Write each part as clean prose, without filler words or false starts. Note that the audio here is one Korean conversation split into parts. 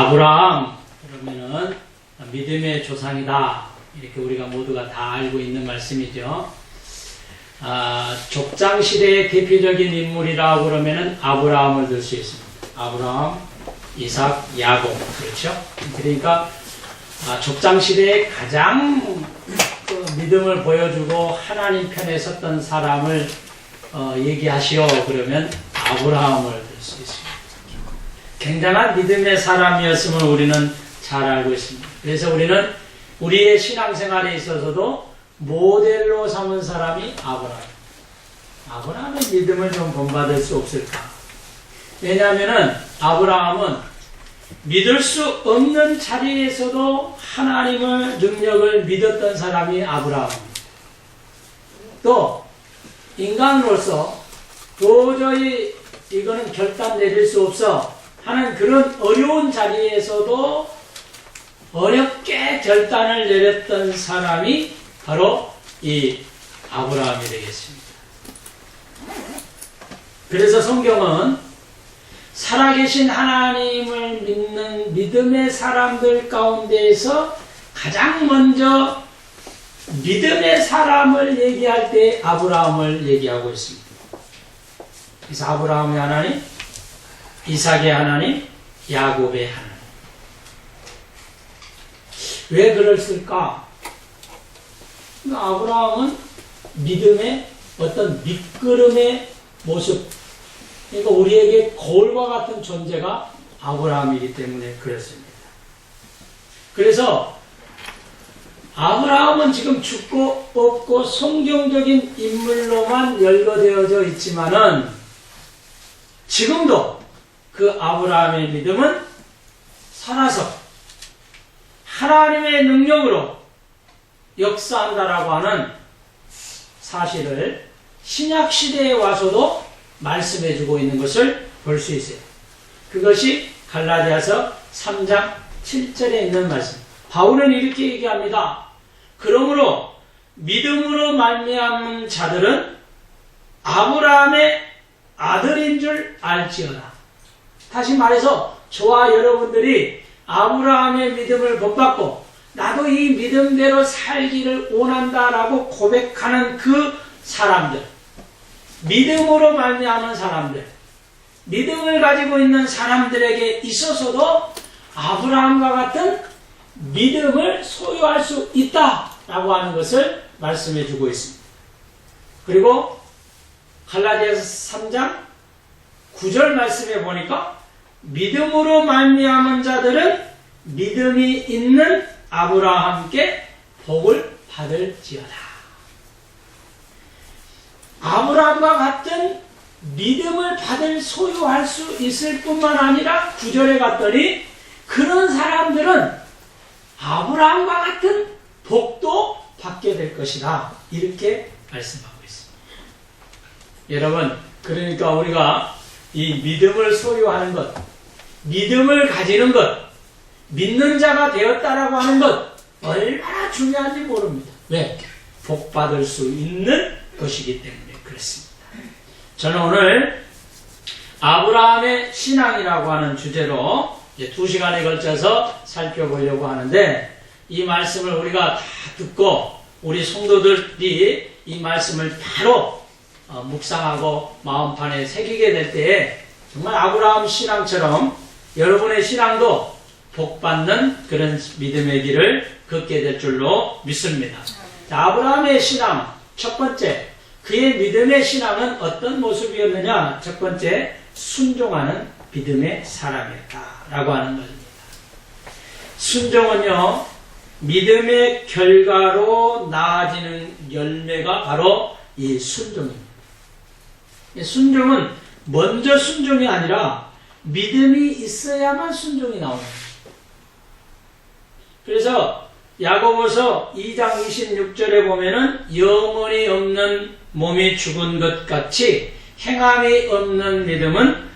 아브라함 그러면은 믿음의 조상이다. 이렇게 우리가 모두가 다 알고 있는 말씀이죠. 족장시대의 대표적인 인물이라고 그러면은 아브라함을 들 수 있습니다. 아브라함, 이삭, 야곱. 그렇죠? 그러니까 족장시대에 가장 믿음을 보여주고 하나님 편에 섰던 사람을 얘기하시오. 그러면 아브라함을 들 수 있습니다. 굉장한 믿음의 사람이었음을 우리는 잘 알고 있습니다. 그래서 우리는 우리의 신앙생활에 있어서도 모델로 삼은 사람이 아브라함. 아브라함의 믿음을 좀 본받을 수 없을까? 왜냐하면 아브라함은 믿을 수 없는 자리에서도 하나님의 능력을 믿었던 사람이 아브라함입니다. 또 인간으로서 도저히 이거는 결단 내릴 수 없어 하는 그런 어려운 자리에서도 어렵게 결단을 내렸던 사람이 바로 이 아브라함이 되겠습니다. 그래서 성경은 살아계신 하나님을 믿는 믿음의 사람들 가운데에서 가장 먼저 믿음의 사람을 얘기할 때 아브라함을 얘기하고 있습니다. 그래서 아브라함의 하나님, 이삭의 하나님, 야곱의 하나님. 왜 그랬을까? 아브라함은 믿음의 어떤 밑거름의 모습, 그러니까 우리에게 거울과 같은 존재가 아브라함이기 때문에 그렇습니다. 그래서 아브라함은 지금 죽고 없고 성경적인 인물로만 열거되어져 있지만은 지금도 그 아브라함의 믿음은 살아서 하나님의 능력으로 역사한다라고 하는 사실을 신약시대에 와서도 말씀해주고 있는 것을 볼 수 있어요. 그것이 갈라디아서 3장 7절에 있는 말씀. 바울은 이렇게 얘기합니다. 그러므로 믿음으로 말미암은 자들은 아브라함의 아들인 줄 알지어다. 다시 말해서 저와 여러분들이 아브라함의 믿음을 본받고 나도 이 믿음대로 살기를 원한다라고 고백하는 그 사람들, 믿음으로 말미암은 사람들, 믿음을 가지고 있는 사람들에게 있어서도 아브라함과 같은 믿음을 소유할 수 있다라고 하는 것을 말씀해 주고 있습니다. 그리고 갈라디아서 3장 9절 말씀에 보니까 믿음으로 말미암은 자들은 믿음이 있는 아브라함께 복을 받을지어다. 아브라함과 같은 믿음을 받을 소유할 수 있을 뿐만 아니라 9절에 갔더니 그런 사람들은 아브라함과 같은 복도 받게 될 것이다. 이렇게 말씀하고 있습니다. 여러분, 그러니까 우리가 이 믿음을 소유하는 것, 믿음을 가지는 것, 믿는 자가 되었다라고 하는 것 얼마나 중요한지 모릅니다. 왜? 복 받을 수 있는 것이기 때문에 그렇습니다. 저는 오늘 아브라함의 신앙이라고 하는 주제로 이제 2시간에 걸쳐서 살펴보려고 하는데 이 말씀을 우리가 다 듣고 우리 성도들이 이 말씀을 바로 묵상하고 마음판에 새기게 될 때에 정말 아브라함 신앙처럼 여러분의 신앙도 복받는 그런 믿음의 길을 걷게 될 줄로 믿습니다. 자, 아브라함의 신앙 첫 번째, 그의 믿음의 신앙은 어떤 모습이었느냐? 첫 번째, 순종하는 믿음의 사람이었다라고 하는 것입니다. 순종은요, 믿음의 결과로 나아지는 열매가 바로 이 순종입니다. 순종은 먼저 순종이 아니라 믿음이 있어야만 순종이 나옵니다. 그래서 야고보서 2장 26절에 보면은 영혼이 없는 몸이 죽은 것 같이 행함이 없는 믿음은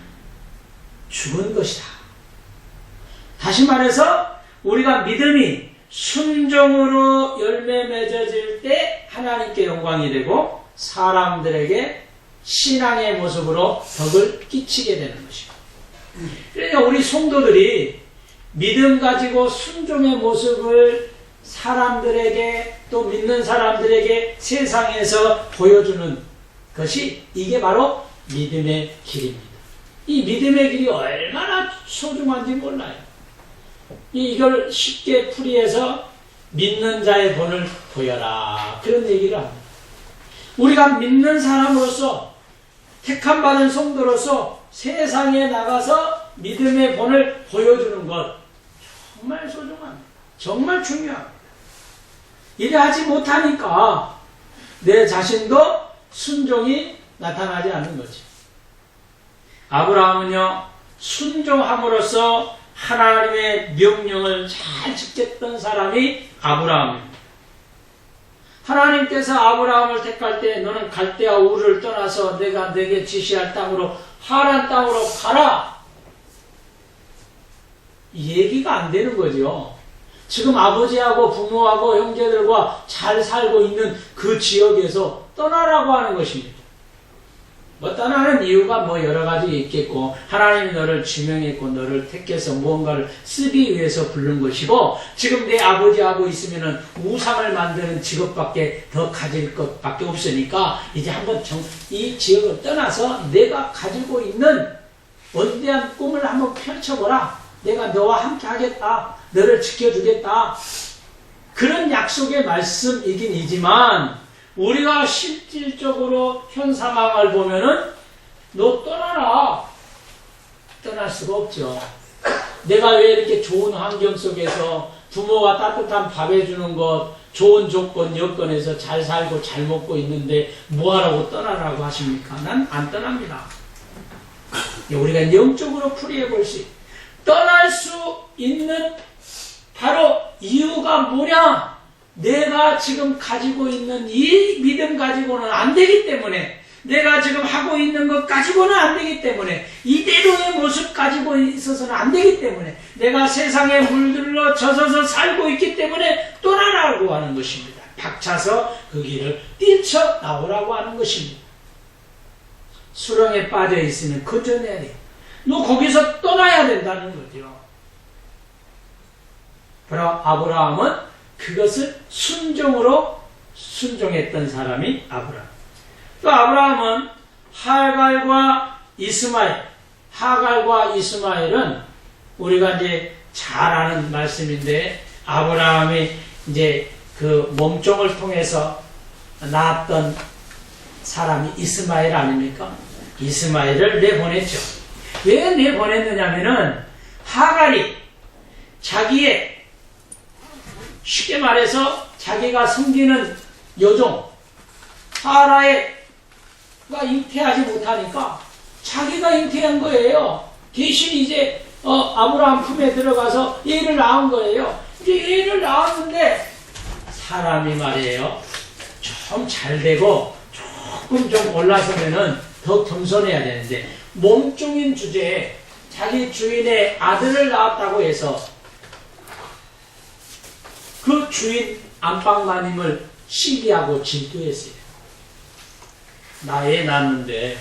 죽은 것이다. 다시 말해서 우리가 믿음이 순종으로 열매 맺어질 때 하나님께 영광이 되고 사람들에게 신앙의 모습으로 덕을 끼치게 되는 것이고, 그러니까 우리 성도들이 믿음 가지고 순종의 모습을 사람들에게 또 믿는 사람들에게 세상에서 보여주는 것이 이게 바로 믿음의 길입니다. 이 믿음의 길이 얼마나 소중한지 몰라요. 이걸 쉽게 풀이해서 믿는 자의 본을 보여라 그런 얘기를 합니다. 우리가 믿는 사람으로서 택함 받은 성도로서 세상에 나가서 믿음의 본을 보여주는 것 정말 소중합니다. 정말 중요합니다. 이래 하지 못하니까 내 자신도 순종이 나타나지 않는 거지. 아브라함은요, 순종함으로써 하나님의 명령을 잘 지켰던 사람이 아브라함입니다. 하나님께서 아브라함을 택할 때 너는 갈대아 우르를 떠나서 내가 네게 지시할 땅으로 하란 땅으로 가라. 얘기가 안 되는 거죠. 지금 아버지하고 부모하고 형제들과 잘 살고 있는 그 지역에서 떠나라고 하는 것입니다. 뭐 떠나는 이유가 뭐 여러 가지 있겠고 하나님이 너를 지명했고 너를 택해서 무언가를 쓰기 위해서 부른 것이고 지금 내 아버지하고 있으면은 우상을 만드는 직업밖에 더 가질 것밖에 없으니까 이제 한번 이 지역을 떠나서 내가 가지고 있는 원대한 꿈을 한번 펼쳐보라. 내가 너와 함께 하겠다. 너를 지켜주겠다. 그런 약속의 말씀이긴 이지만 우리가 실질적으로 현 상황을 보면은 너 떠나라. 떠날 수가 없죠. 내가 왜 이렇게 좋은 환경 속에서 부모가 따뜻한 밥 해주는 것, 좋은 조건, 여건에서 잘 살고 잘 먹고 있는데 뭐하라고 떠나라고 하십니까? 난 안 떠납니다. 우리가 영적으로 풀이해 볼 수 있어요. 떠날 수 있는 바로 이유가 뭐냐? 내가 지금 가지고 있는 이 믿음 가지고는 안 되기 때문에, 내가 지금 하고 있는 것 가지고는 안 되기 때문에, 이대로의 모습 가지고 있어서는 안 되기 때문에, 내가 세상에 물들러 젖어서 살고 있기 때문에 떠나라고 하는 것입니다. 박차서 그 길을 뛰쳐나오라고 하는 것입니다. 수렁에 빠져 있으면 건져내야 돼. 너 거기서 떠나야 된다는 거죠. 바로 아브라함은 그것을 순종으로 순종했던 사람이 아브라함. 또 아브라함은 하갈과 이스마엘은 우리가 이제 잘 아는 말씀인데 아브라함이 이제 그 몸종을 통해서 낳았던 사람이 이스마엘 아닙니까? 이스마엘을 내보냈죠. 왜 내보냈느냐면은 하갈이 자기의 쉽게 말해서 자기가 섬기는 여종 사라가 잉태하지 못하니까 자기가 잉태한 거예요. 대신 이제 아브라함 품에 들어가서 얘를 낳은 거예요. 이제 얘를 낳았는데 사람이 말이에요. 좀 잘되고 조금 좀 올라서면은 더 겸손해야 되는데 몸종인 주제에 자기 주인의 아들을 낳았다고 해서 그 주인 안방마님을 시기하고 질투했어요. 나 애 낳았는데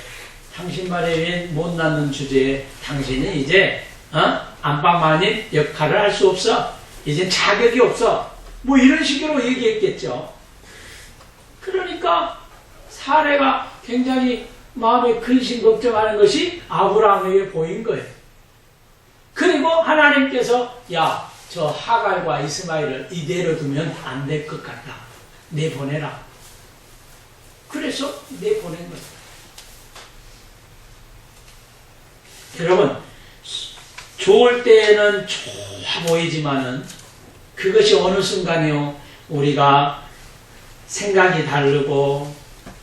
당신 말에 왜 못 낳는 주제에 당신이 이제 안방마님 역할을 할 수 없어. 이제 자격이 없어. 뭐 이런 식으로 얘기했겠죠. 그러니까 사례가 굉장히 마음에 근심 걱정하는 것이 아브라함에게 보인 거예요. 그리고 하나님께서 야, 저 하갈과 이스마엘을 이대로 두면 안 될 것 같다. 내보내라. 그래서 내보낸 거예요. 여러분, 좋을 때에는 좋아 보이지만은 그것이 어느 순간이요, 우리가 생각이 다르고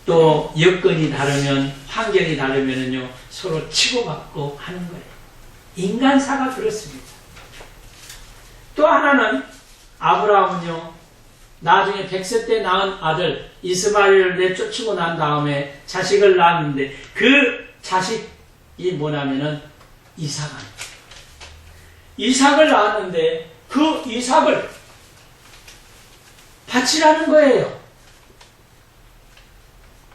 또 여건이 다르면, 환경이 다르면은요, 서로 치고받고 하는 거예요. 인간사가 그렇습니다. 또 하나는 아브라함은요, 나중에 100세 때 낳은 아들 이스마엘을 내쫓고 난 다음에 자식을 낳았는데 그 자식이 뭐냐면은 이삭을 낳았는데 그 이삭을 바치라는 거예요.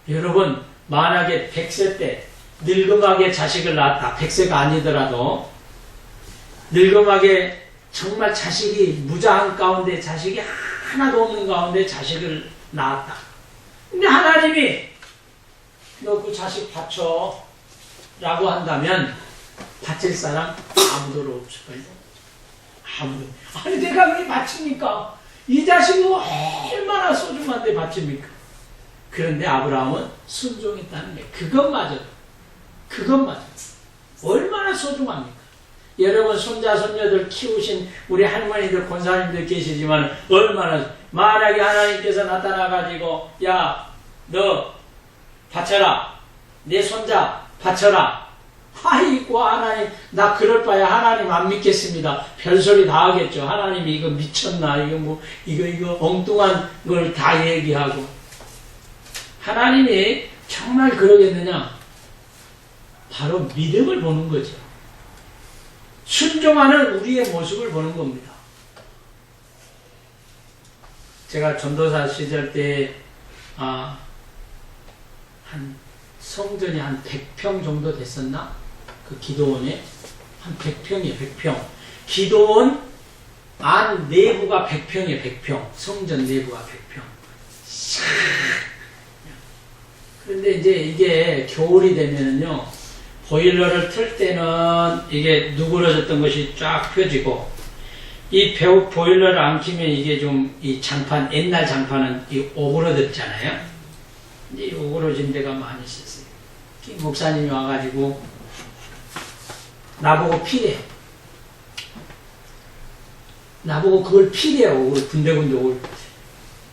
여러분, 만약에 100세 때 늙음하게 자식을 낳았다. 100세가 아니더라도 늙음하게 정말 자식이 무자한 가운데 자식이 하나도 없는 가운데 자식을 낳았다. 근데 하나님이 너 그 자식 바쳐 라고 한다면 바칠 사람 아무도 없을 거예요. 아무도. 아니 내가 왜 바칩니까? 이 자식이 얼마나 소중한데 바칩니까? 그런데 아브라함은 순종했다는 게 그것마저 얼마나 소중합니까? 여러분 손자 손녀들 키우신 우리 할머니들 권사님들 계시지만 얼마나 만약에 하나님께서 나타나가지고 야 너 바쳐라 내 손자 바쳐라 아이고 하나님 나 그럴 바에 하나님 안 믿겠습니다. 별소리 다 하겠죠. 하나님이 이거 미쳤나 이거 엉뚱한 걸 다 얘기하고 하나님이 정말 그러겠느냐? 바로 믿음을 보는 거죠. 순종하는 우리의 모습을 보는 겁니다. 제가 전도사 시절 때 한 성전이 한 100평 정도 됐었나? 그 기도원에 한 100평이에요. 100평. 기도원 안 내부가 100평이에요. 100평. 성전 내부가 100평. 그런데 이제 이게 겨울이 되면은요, 보일러를 틀 때는 이게 누그러졌던 것이 쫙 펴지고, 이 보일러를 안 키면 이게 좀, 이 장판, 옛날 장판은 이 오그러졌잖아요? 이제 오그러진 데가 많이 있었어요. 목사님이 와가지고, 나보고 피래. 나보고 그걸 피래요. 군데군데 오글.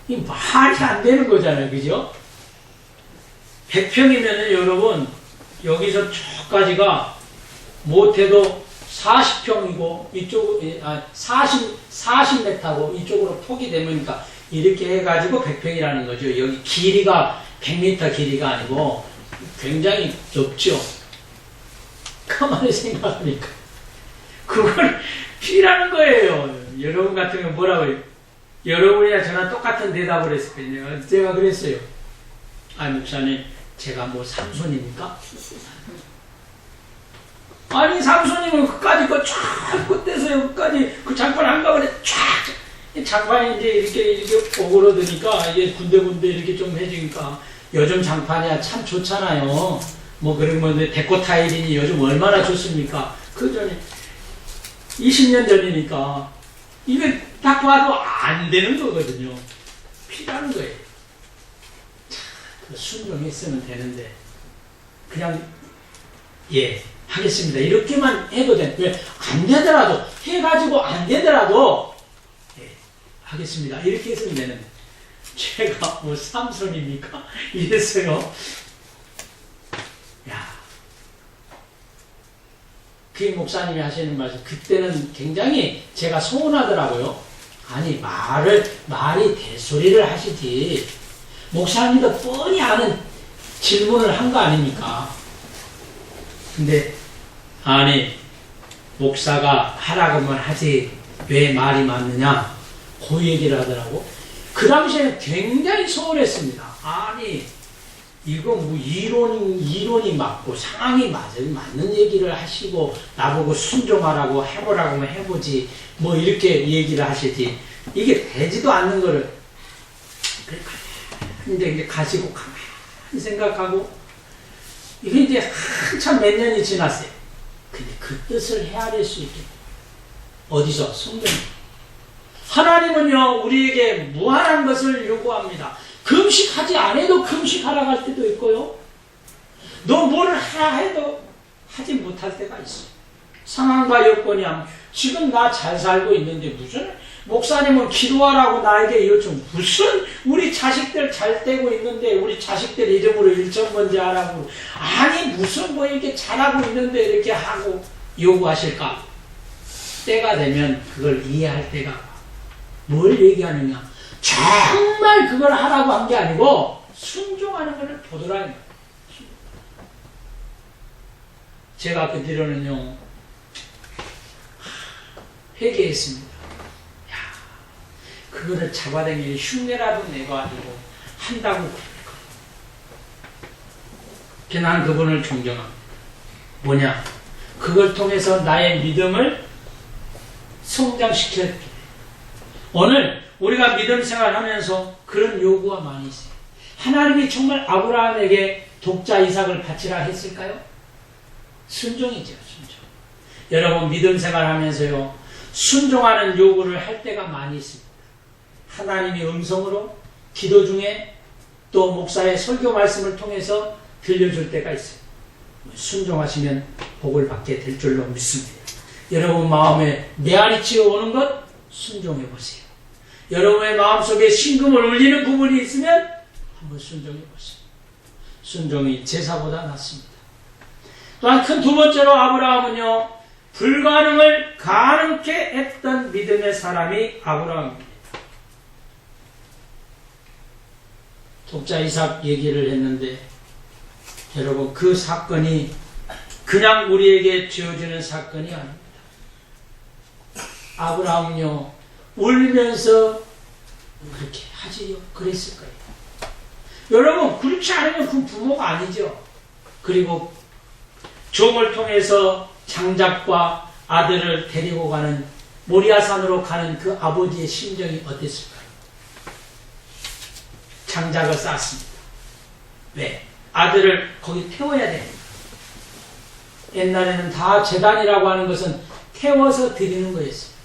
이 말이 안 되는 거잖아요. 그죠? 100평이면은 여러분, 여기서 저까지가 못해도 40평이고, 이쪽, 40m고, 이쪽으로 폭이 되니까, 이렇게 해가지고 100평이라는 거죠. 여기 길이가 100m 길이가 아니고, 굉장히 좁죠. 가만히 생각하니까. 그걸 피라는 거예요. 여러분 같은 건 뭐라고 해요? 여러분이나 저나 똑같은 대답을 했을 거예요. 제가 그랬어요. 목사님, 제가 뭐 삼손입니까? 아니, 삼손님은 끝까지 쫙 끝에서 끝까지 그 장판 한가운데 쫙 장판이 이제 이렇게 오그러드니까 이게 군데군데 이렇게 좀 해지니까 요즘 장판이야 참 좋잖아요. 뭐 그러면 데코 타일이니 요즘 얼마나 좋습니까? 그 전에 20년 전이니까 이게 딱 봐도 안 되는 거거든요. 피라는 거예요. 순종했으면 되는데 그냥 하겠습니다. 이렇게만 해도 돼. 왜? 안 되더라도 해가지고 안 되더라도 하겠습니다. 이렇게 했으면 되는데 제가 뭐 삼손입니까? 이랬어요. 그 목사님이 하시는 말씀 그때는 굉장히 제가 서운하더라고요. 아니 말이 대소리를 하시지 목사님도 뻔히 아는 질문을 한 거 아닙니까? 근데 아니 목사가 하라고만 하지 왜 말이 맞느냐 그 얘기를 하더라고. 그 당시에는 굉장히 서운했습니다. 아니 이거 뭐 이론이 맞고 상황이 맞는 얘기를 하시고 나보고 순종하라고 해보라고 하면 해보지 뭐 이렇게 얘기를 하시지 이게 되지도 않는 거를 근데 이제 가지고 가만히 생각하고 이게 이제 한참 몇 년이 지났어요. 근데 그 뜻을 헤아릴 수 있게 어디서? 성경. 하나님은요 우리에게 무한한 것을 요구합니다. 금식하지 않아도 금식하라고 할 때도 있고요. 너 뭘 하라 해도 하지 못할 때가 있어. 상황과 여건이 지금 나 잘 살고 있는데 무슨 목사님은 기도하라고 나에게 요청 무슨 우리 자식들 잘 되고 있는데 우리 자식들 이름으로 일천번째 하라고 아니 무슨 뭐 이렇게 잘하고 있는데 이렇게 하고 요구하실까? 때가 되면 그걸 이해할 때가 뭘 얘기하느냐 정말 그걸 하라고 한 게 아니고 순종하는 것을 보더라. 제가 그 뒤로는요 회개했습니다. 그거를 잡아당기는 흉내라도 내가지고 한다고 난 그분을 존경합니다. 뭐냐 그걸 통해서 나의 믿음을 성장시켜야 돼요. 오늘 우리가 믿음 생활하면서 그런 요구가 많이 있어요. 하나님이 정말 아브라함에게 독자 이삭을 바치라 했을까요? 순종이죠, 순종. 여러분 믿음 생활하면서요, 순종하는 요구를 할 때가 많이 있습니다. 하나님이 음성으로 기도 중에 또 목사의 설교 말씀을 통해서 들려줄 때가 있어요. 순종하시면 복을 받게 될 줄로 믿습니다. 여러분 마음에 메아리 치어 오는 것 순종해 보세요. 여러분의 마음속에 심금을 울리는 부분이 있으면 한번 순종해 보세요. 순종이 제사보다 낫습니다. 또한 큰 두 번째로 아브라함은요, 불가능을 가능케 했던 믿음의 사람이 아브라함입니다. 독자 이삭 얘기를 했는데 여러분 그 사건이 그냥 우리에게 지어지는 사건이 아닙니다. 아브라함은요 울면서 그렇게 하지요. 그랬을 거예요. 여러분 그렇지 않으면 그 부모가 아니죠. 그리고 종을 통해서 장작과 아들을 데리고 가는 모리아산으로 가는 그 아버지의 심정이 어땠을까요? 장작을 쌌습니다. 왜? 아들을 거기 태워야 됩니다. 옛날에는 다 제단이라고 하는 것은 태워서 드리는 거였어요.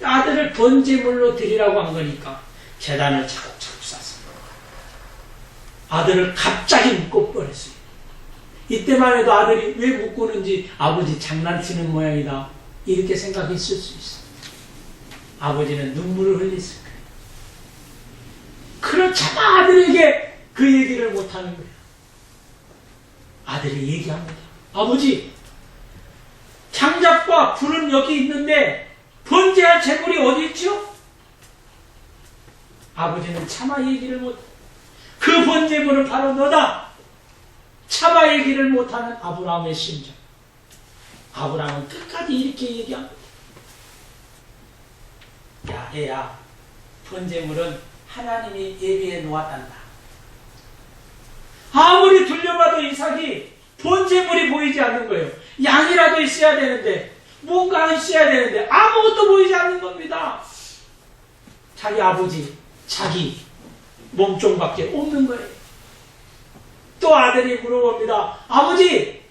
아들을 번제물로 드리라고 한 거니까 제단을 차곡차곡 쌌습니다. 아들을 갑자기 묶어버렸어요. 이때만 해도 아들이 왜 묶고는지 아버지 장난치는 모양이다 이렇게 생각했을 수 있어요. 아버지는 눈물을 흘렸을 거예요. 그렇잖아 아들에게 그 얘기를 못하는 거예요. 아들이 얘기합니다. 아버지 장작과 불은 여기 있는데 번제할 제물이 어디 있죠? 아버지는 차마 얘기를 못해요. 그 번제물은 바로 너다. 차마 얘기를 못하는 아브라함의 심정. 아브라함은 끝까지 이렇게 얘기합니다. 야 애야 번제물은 하나님이 예비해 놓았단다. 아무리 둘려봐도 이삭이 번제물이 보이지 않는 거예요. 양이라도 있어야 되는데 뭔가 있어야 되는데 아무것도 보이지 않는 겁니다. 자기 아버지 자기 몸종밖에 없는 거예요. 또 아들이 물어봅니다. 아버지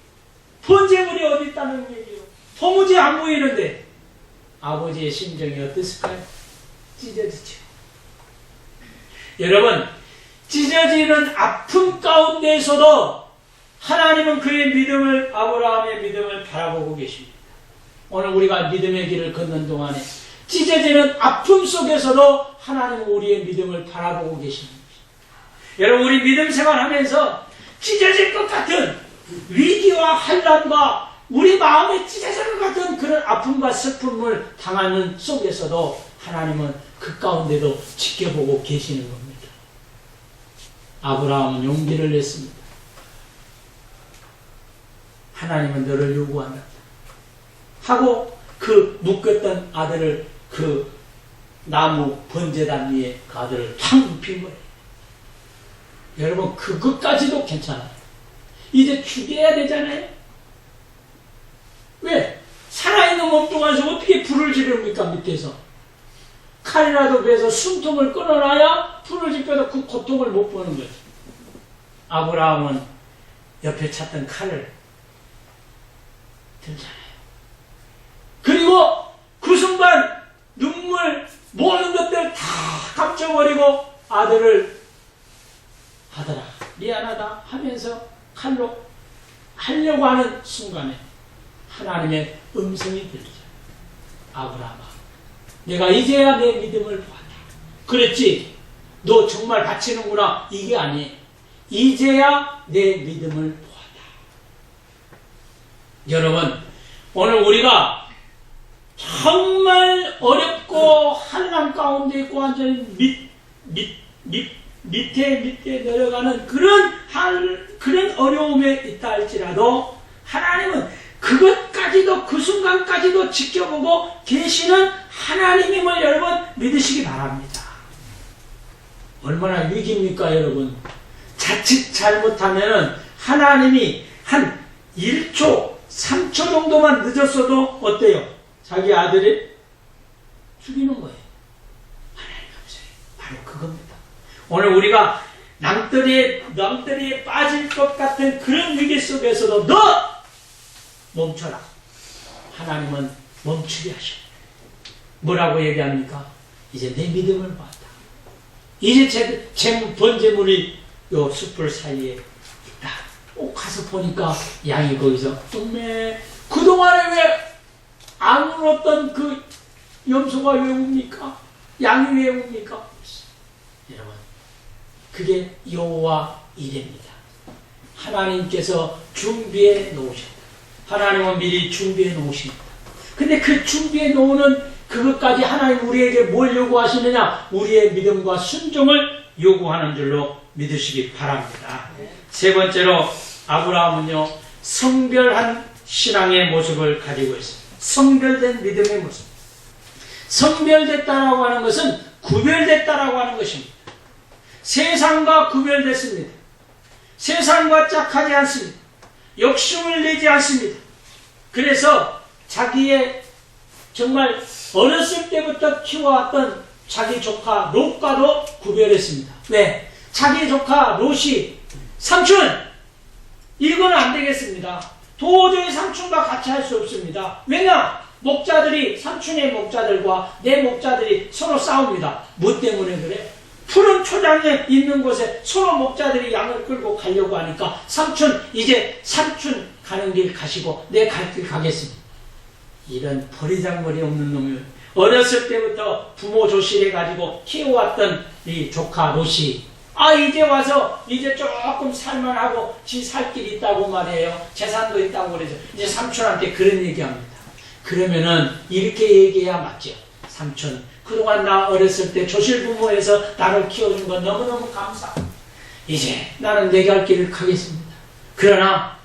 번제물이 어디 있다는 얘기예요. 도무지 안 보이는데 아버지의 심정이 어땠을까요? 찢어지죠. 여러분 찢어지는 아픔 가운데에서도 하나님은 그의 믿음을 아브라함의 믿음을 바라보고 계십니다. 오늘 우리가 믿음의 길을 걷는 동안에 찢어지는 아픔 속에서도 하나님은 우리의 믿음을 바라보고 계십니다. 여러분 우리 믿음 생활하면서 찢어질 것 같은 위기와 환난과 우리 마음에 찢어질 것 같은 그런 아픔과 슬픔을 당하는 속에서도 하나님은 그 가운데도 지켜보고 계시는 겁니다. 아브라함은 용기를 냈습니다. 하나님은 너를 요구한다 하고 그 묶였던 아들을 그 나무 번제단 위에 그 아들을 탁 눕힌 거예요. 여러분 그것까지도 괜찮아요. 이제 죽여야 되잖아요. 왜? 살아있는 몸뚱아리에서 어떻게 불을 지릅니까? 밑에서 칼이라도 베서 숨통을 끊어놔야 불을 지펴도 그 고통을 못 보는 거죠. 아브라함은 옆에 찼던 칼을 들잖아요. 그리고 그 순간 눈물 모든 것들 다 감춰버리고 아들을 아들아 미안하다 하면서 칼로 하려고 하는 순간에 하나님의 음성이 들리죠. 아브라함아 내가 이제야 내 믿음을 보았다. 그랬지 너 정말 바치는구나 이게 아니에요. 이제야 내 믿음을 보았다. 여러분 오늘 우리가 정말 어렵고 한남 가운데 있고 완전히 밑에 내려가는 그런 어려움에 있다 할지라도 하나님은 그것까지도 그 순간까지도 지켜보고 계시는 하나님임을 여러분 믿으시기 바랍니다. 얼마나 위기입니까 여러분. 자칫 잘못하면 하나님이 한 1초 3초 정도만 늦었어도 어때요? 자기 아들이 죽이는 거예요. 하나님 감사해요. 바로 그겁니다. 오늘 우리가 낭떠리에 빠질 것 같은 그런 위기 속에서도 너 멈춰라. 하나님은 멈추게 하셔요. 뭐라고 얘기합니까? 이제 내 믿음을 봤다. 이제 제 번제물이 요 숯불 사이에 있다. 가서 보니까 양이 거기서 그동안에 왜 안 울었던 그 염소가 왜 웁니까? 양이 왜 웁니까? 여러분, 그게 여호와 이레입니다. 하나님께서 준비해 놓으셨다. 하나님은 미리 준비해 놓으십니다. 근데 그 준비해 놓는 그것까지 하나님 우리에게 뭘 요구하시느냐? 우리의 믿음과 순종을 요구하는 줄로 믿으시기 바랍니다. 세 번째로 아브라함은요, 성별한 신앙의 모습을 가지고 있습니다. 성별된 믿음의 모습. 성별됐다라고 하는 것은 구별됐다라고 하는 것입니다. 세상과 구별됐습니다. 세상과 짝하지 않습니다. 욕심을 내지 않습니다. 그래서 자기의 정말 어렸을 때부터 키워왔던 자기 조카 롯과도 구별했습니다. 왜? 자기 조카 롯이 삼촌! 이건 안 되겠습니다. 도저히 삼촌과 같이 할 수 없습니다. 왜냐? 삼촌의 목자들과 내 목자들이 서로 싸웁니다. 뭐 때문에 그래? 푸른 초장에 있는 곳에 서로 목자들이 양을 끌고 가려고 하니까 삼촌, 이제 삼촌 가는 길 가시고 내 갈 길 가겠습니다. 이런 버리장머리 없는 놈이 어렸을 때부터 부모 조실해가지고 키워왔던 이 조카 롯이 이제 와서 이제 조금 살만하고 지 살 길 있다고 말이에요. 재산도 있다고 그래서 이제 삼촌한테 그런 얘기합니다. 그러면은 이렇게 얘기해야 맞죠. 삼촌, 그동안 나 어렸을 때 조실부모에서 나를 키워준 건 너무너무 감사하고 이제 나는 내 갈 길을 가겠습니다. 그러나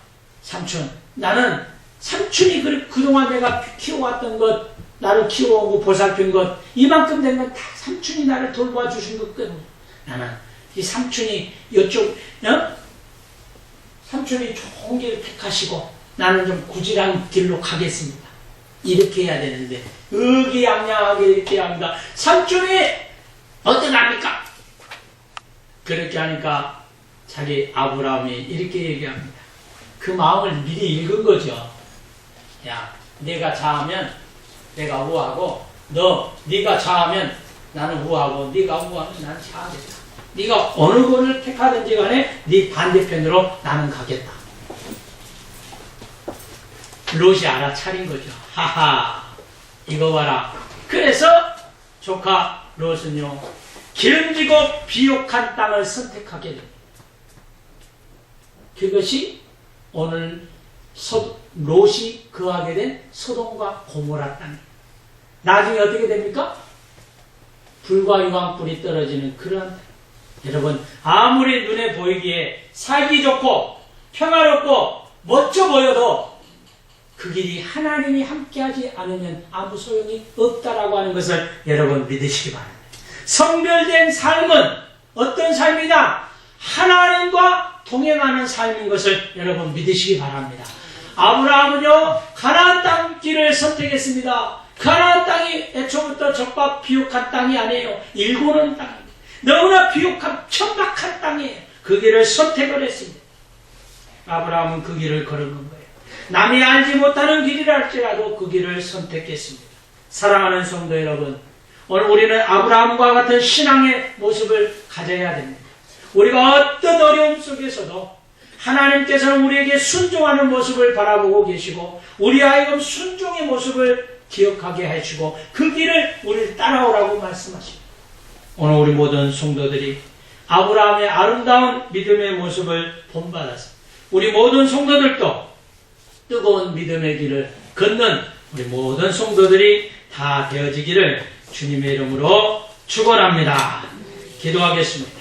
삼촌, 나는 삼촌이 그동안 내가 키워왔던 것, 나를 키워오고 보살핀 것, 이만큼 된 건 다 삼촌이 나를 돌봐주신 것 때문에 나는 이 삼촌이 삼촌이 좋은 길을 택하시고 나는 좀 구질한 길로 가겠습니다. 이렇게 해야 되는데 의기양양하게 이렇게 합니다. 삼촌이 어떡합니까? 그렇게 하니까 자기 아브라함이 이렇게 얘기합니다. 그 마음을 미리 읽은 거죠. 야, 내가 자하면 내가 우하고 네가 자하면 나는 우하고 네가 우하면 나는 자하겠다. 네가 어느 곳을 택하든지 간에 네 반대편으로 나는 가겠다. 롯이 알아차린 거죠. 하하, 이거 봐라. 그래서 조카 롯은요, 기름지고 비옥한 땅을 선택하게 됩니다. 그것이 오늘 롯이 거하게 된 소돔과 고모라 땅입니다. 나중에 어떻게 됩니까? 불과 유황불이 떨어지는 그런 땅. 여러분, 아무리 눈에 보이기에 살기 좋고 평화롭고 멋져 보여도 그 길이 하나님이 함께하지 않으면 아무 소용이 없다라고 하는 것을 여러분 믿으시기 바랍니다. 성별된 삶은 어떤 삶이냐? 하나님과 동행하는 삶인 것을 여러분 믿으시기 바랍니다. 아브라함은요, 가나안 땅 길을 선택했습니다. 가나안 땅이 애초부터 적과 비옥한 땅이 아니에요. 일고는 땅입니다. 너무나 비옥한 천박한 땅이에요. 그 길을 선택을 했습니다. 아브라함은 그 길을 걸은 거예요. 남이 알지 못하는 길이라 할지라도 그 길을 선택했습니다. 사랑하는 성도 여러분, 오늘 우리는 아브라함과 같은 신앙의 모습을 가져야 됩니다. 우리가 어떤 어려움 속에서도 하나님께서는 우리에게 순종하는 모습을 바라보고 계시고 우리 하여금 순종의 모습을 기억하게 하시고 그 길을 우리를 따라오라고 말씀하십니다. 오늘 우리 모든 성도들이 아브라함의 아름다운 믿음의 모습을 본받아서 우리 모든 성도들도 뜨거운 믿음의 길을 걷는 우리 모든 성도들이 다 되어지기를 주님의 이름으로 축원합니다. 기도하겠습니다.